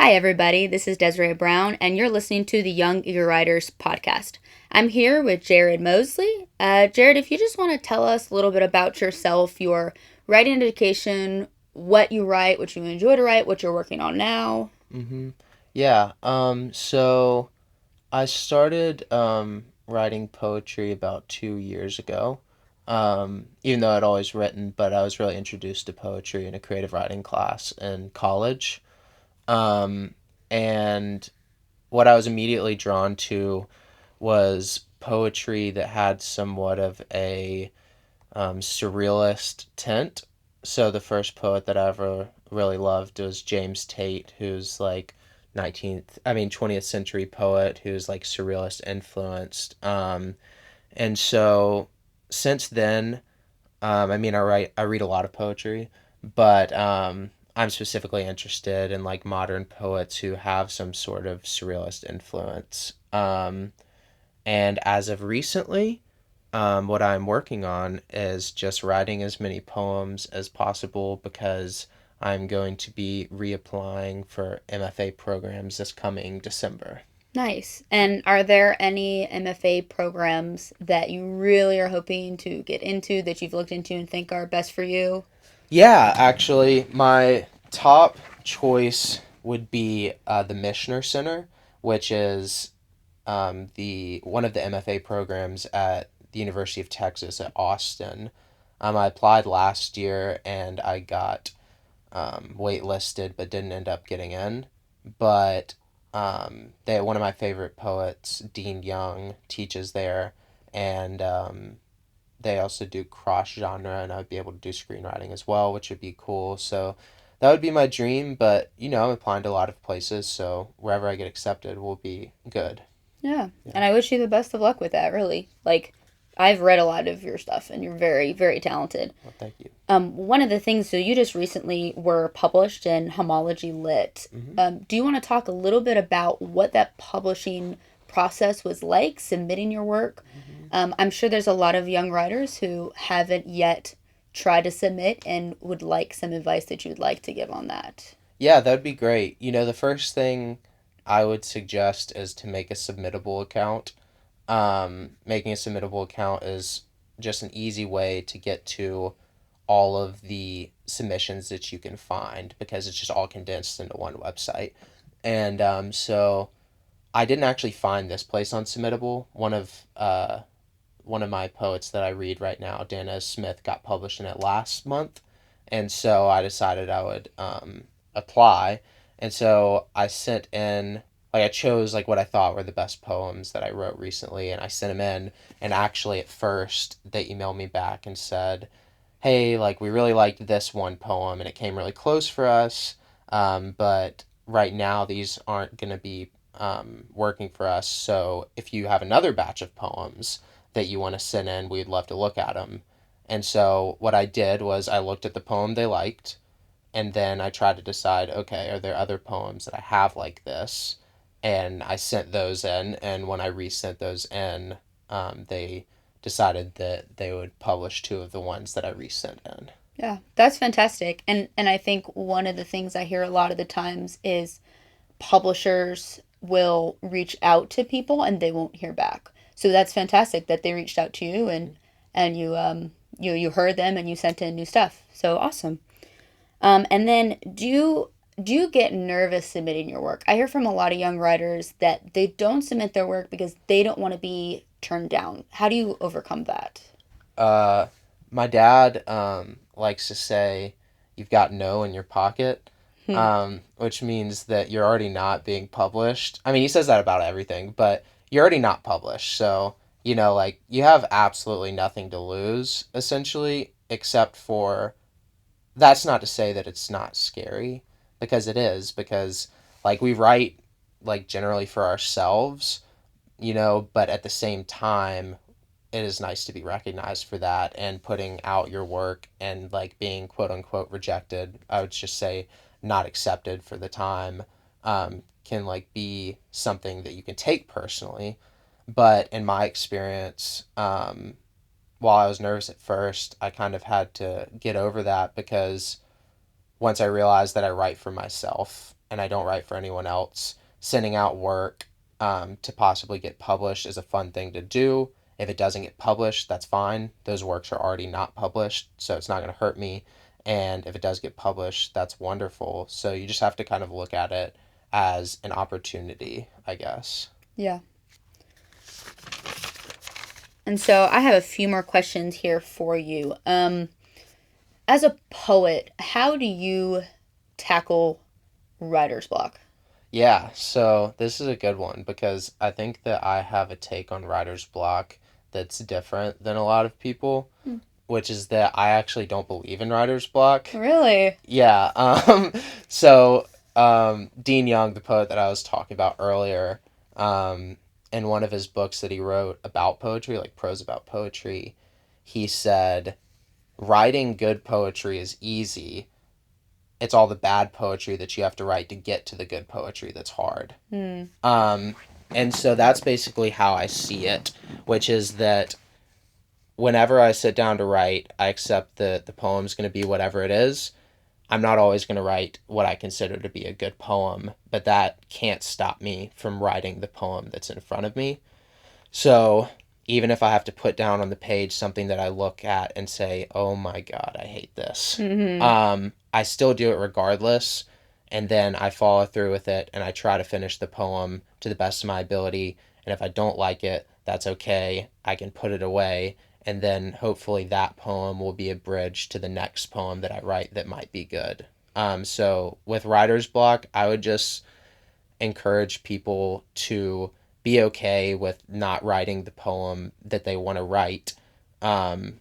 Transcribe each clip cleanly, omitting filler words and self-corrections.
Hi, everybody. This is Desiree Brown, and you're listening to the Young Eager Writers podcast. I'm here with Jarrett Moseley. Jarrett, if you just want to tell us a little bit about yourself, your writing education, what you write, what you enjoy to write, what you're working on now. Mm-hmm. Yeah. So I started writing poetry about 2 years ago. Even though I'd always written, but I was really introduced to poetry in a creative writing class in college. Um, and what I was immediately drawn to was poetry that had somewhat of a surrealist tint. So the first poet that I ever really loved was James Tate, who's like 20th century poet who's like surrealist influenced. And so since then, I read a lot of poetry, but I'm specifically interested in like modern poets who have some sort of surrealist influence. And as of recently, what I'm working on is just writing as many poems as possible because I'm going to be reapplying for MFA programs this coming December. Nice. And are there any MFA programs that you really are hoping to get into that you've looked into and think are best for you? Yeah, actually, my top choice would be the Mishner Center, which is the one of the MFA programs at the University of Texas at Austin. I applied last year and I got waitlisted, but didn't end up getting in. But they one of my favorite poets, Dean Young, teaches there, and they also do cross genre, and I'd be able to do screenwriting as well, which would be cool. So that would be my dream. But I'm applying to a lot of places, so wherever I get accepted will be good. Yeah. Yeah. And I wish you the best of luck with that, really. Like, I've read a lot of your stuff, and you're very, very talented. Well, thank you. One of the things, so you just recently were published in Homology Lit. Hmm. Do you want to talk a little bit about what that publishing process was like, submitting your work? Hmm. I'm sure there's a lot of young writers who haven't yet tried to submit and would like some advice that you'd like to give on that. Yeah, that'd be great. The first thing I would suggest is to make a submittable account. Making a submittable account is just an easy way to get to all of the submissions that you can find because it's just all condensed into one website. And so I didn't actually find this place on Submittable. One of my poets that I read right now, Dana Smith, got published in it last month, and so I decided I would apply. And so I sent in, like, I chose like what I thought were the best poems that I wrote recently, and I sent them in. And actually, at first, they emailed me back and said, "Hey, like we really liked this one poem, and it came really close for us, but right now these aren't going to be working for us. So if you have another batch of poems that you want to send in, we'd love to look at them." And so what I did was I looked at the poem they liked, and then I tried to decide, okay, are there other poems that I have like this? And I sent those in, and when I resent those in, they decided that they would publish two of the ones that I resent in. Yeah, that's fantastic. And I think one of the things I hear a lot of the times is publishers will reach out to people and they won't hear back. So that's fantastic that they reached out to you and you heard them and you sent in new stuff. So awesome. And then do you get nervous submitting your work? I hear from a lot of young writers that they don't submit their work because they don't want to be turned down. How do you overcome that? Uh, my dad likes to say, "You've got no in your pocket," Hmm. which means that you're already not being published. I mean, he says that about everything, but you're already not published. So, like you have absolutely nothing to lose, essentially, except for that's not to say that it's not scary, because it is, because like we write like generally for ourselves, but at the same time it is nice to be recognized for that, and putting out your work and like being quote unquote rejected, I would just say not accepted for the time, can like be something that you can take personally. But in my experience, while I was nervous at first, I kind of had to get over that because once I realized that I write for myself and I don't write for anyone else, sending out work to possibly get published is a fun thing to do. If it doesn't get published, that's fine. Those works are already not published, so it's not going to hurt me. And if it does get published, that's wonderful. So you just have to kind of look at it as an opportunity, I guess. Yeah. And so I have a few more questions here for you. As a poet, how do you tackle writer's block? Yeah, so this is a good one because I think that I have a take on writer's block that's different than a lot of people, Hmm. which is that I actually don't believe in writer's block. Really? Yeah, so Dean Young, the poet that I was talking about earlier, um, in one of his books that he wrote about poetry, like prose about poetry, he said, writing good poetry is easy. It's all the bad poetry that you have to write to get to the good poetry that's hard. Hmm. Um, and so that's basically how I see it, which is that whenever I sit down to write, I accept that the poem's going to be whatever it is. I'm not always going to write what I consider to be a good poem, but that can't stop me from writing the poem that's in front of me. So even if I have to put down on the page something that I look at and say, oh my God, I hate this, Mm-hmm. I still do it regardless. And then I follow through with it and I try to finish the poem to the best of my ability. And if I don't like it, that's okay. I can put it away. And then hopefully that poem will be a bridge to the next poem that I write that might be good. So with writer's block, I would just encourage people to be okay with not writing the poem that they want to write, um,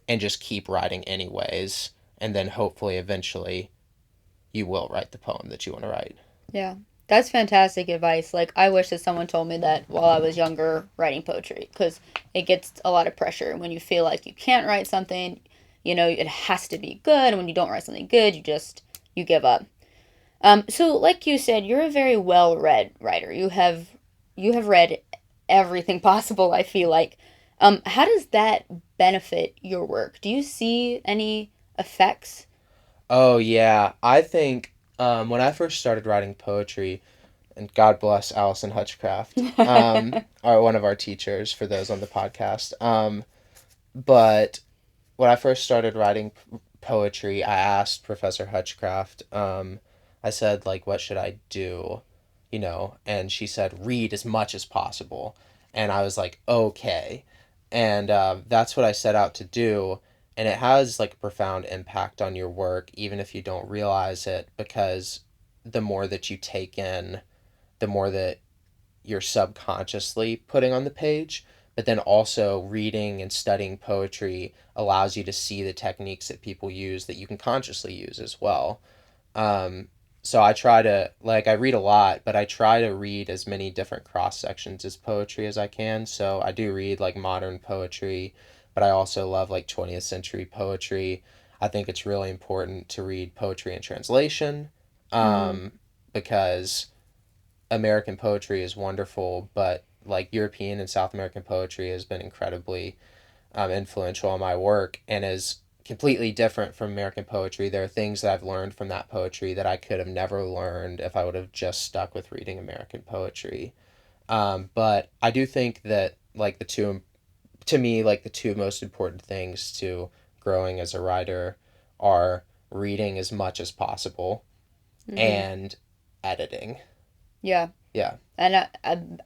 and just keep writing anyways. And then hopefully eventually you will write the poem that you want to write. Yeah. That's fantastic advice. Like, I wish that someone told me that while I was younger writing poetry, because it gets a lot of pressure when you feel like you can't write something, it has to be good. And when you don't write something good, you give up. So like you said, you're a very well read writer. You have read everything possible, I feel like. How does that benefit your work? Do you see any effects? Oh, yeah. I think when I first started writing poetry, and God bless Allison Hutchcraft, one of our teachers for those on the podcast. But when I first started writing poetry, I asked Professor Hutchcraft, I said, like, what should I do? And she said, read as much as possible. And I was like, okay. And that's what I set out to do. And it has, like, a profound impact on your work, even if you don't realize it, because the more that you take in, the more that you're subconsciously putting on the page, but then also reading and studying poetry allows you to see the techniques that people use that you can consciously use as well. Um, so I try to, like, I read a lot, but I try to read as many different cross sections as poetry as I can. So I do read like modern poetry, but I also love like 20th century poetry. I think it's really important to read poetry in translation, Mm-hmm. um, because American poetry is wonderful, but like European and South American poetry has been incredibly influential on my work and is completely different from American poetry. There are things that I've learned from that poetry that I could have never learned if I would have just stuck with reading American poetry. But I do think that like to me, like the two most important things to growing as a writer are reading as much as possible Mm-hmm. and editing. Yeah. Yeah. And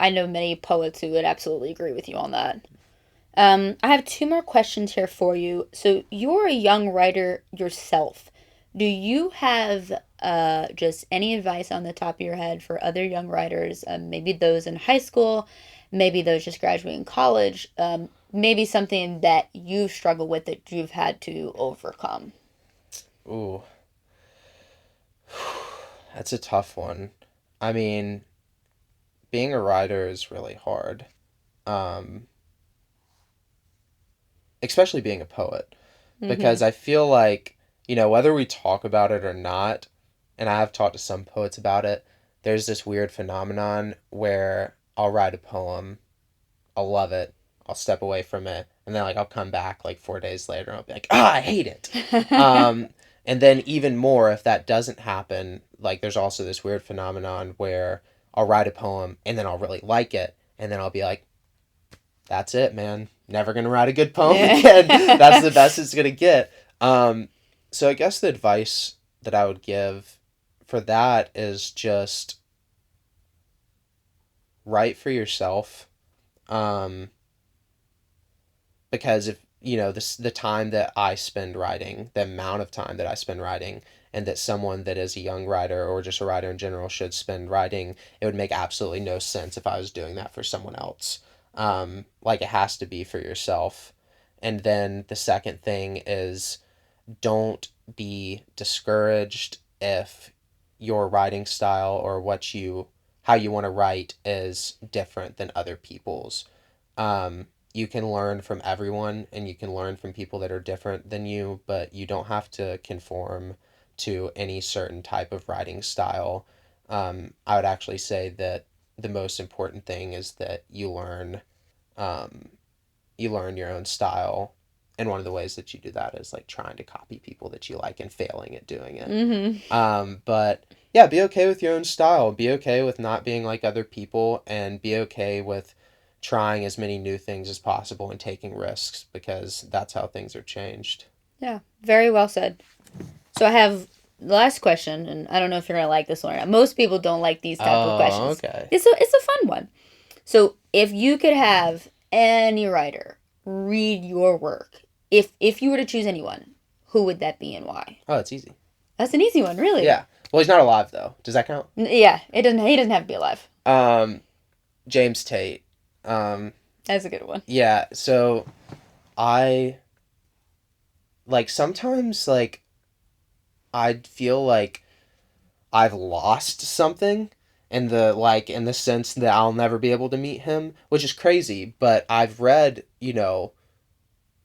I know many poets who would absolutely agree with you on that. I have two more questions here for you. So you're a young writer yourself. Do you have just any advice on the top of your head for other young writers? Maybe those in high school, maybe those just graduating college. Maybe something that you've struggled with that you've had to overcome. Ooh, that's a tough one. I mean, being a writer is really hard. Um, Especially being a poet, Mm-hmm. because I feel like, whether we talk about it or not, and I have talked to some poets about it, there's this weird phenomenon where I'll write a poem, I'll love it, I'll step away from it, and then like I'll come back like 4 days later and I'll be like, I hate it. Um, And then even more, if that doesn't happen, like there's also this weird phenomenon where I'll write a poem and then I'll really like it, and then I'll be like, that's it, man. Never gonna write a good poem again. That's the best it's gonna get. So I guess the advice that I would give for that is just write for yourself. Um, because if the time that I spend writing, the amount of time that I spend writing, and that someone that is a young writer or just a writer in general should spend writing, it would make absolutely no sense if I was doing that for someone else. Like it has to be for yourself. And then the second thing is don't be discouraged if your writing style or how you want to write is different than other people's. You can learn from everyone and you can learn from people that are different than you, but you don't have to conform to any certain type of writing style. I would actually say that the most important thing is that um, you learn your own style. And one of the ways that you do that is like trying to copy people that you like and failing at doing it. Mm-hmm. But yeah, be okay with your own style. Be okay with not being like other people, and be okay with trying as many new things as possible and taking risks because that's how things are changed. Yeah, very well said. So I have the last question, and I don't know if you're gonna like this one or not. Most people don't like these type of Oh, questions. okay. It's a fun one. So if you could have any writer read your work, if you were to choose anyone, who would that be and why? Oh, it's easy. That's an easy one, really. Yeah. Well, he's not alive though. Does that count? Yeah, it doesn't. He doesn't have to be alive. Um, James Tate. Um, That's a good one. yeah. So I like sometimes like I feel like I've lost something in the sense that I'll never be able to meet him, which is crazy, but I've read,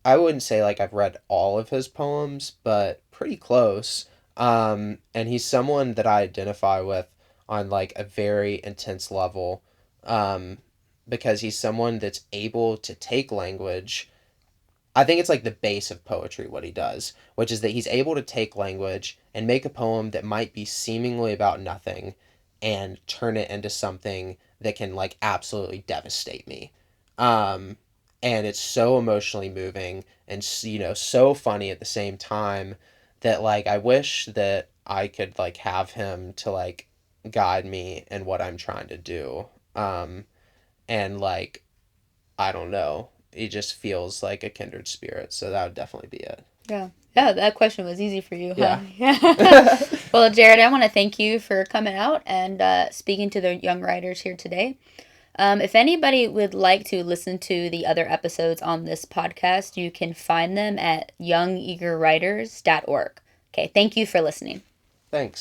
I wouldn't say like I've read all of his poems, but pretty close. And he's someone that I identify with on like a very intense level, um, because he's someone that's able to take language. I think it's like the base of poetry, what he does, which is that he's able to take language and make a poem that might be seemingly about nothing and turn it into something that can like absolutely devastate me. Um, and it's so emotionally moving and, so funny at the same time that like I wish that I could like have him to like guide me in what I'm trying to do. And like I don't know. It just feels like a kindred spirit, so that would definitely be it. Yeah. Yeah, that question was easy for you, huh? Yeah. Yeah. Well, Jared, I want to thank you for coming out and speaking to the young writers here today. If anybody would like to listen to the other episodes on this podcast, you can find them at youngeagerwriters.org. Okay, thank you for listening. Thanks.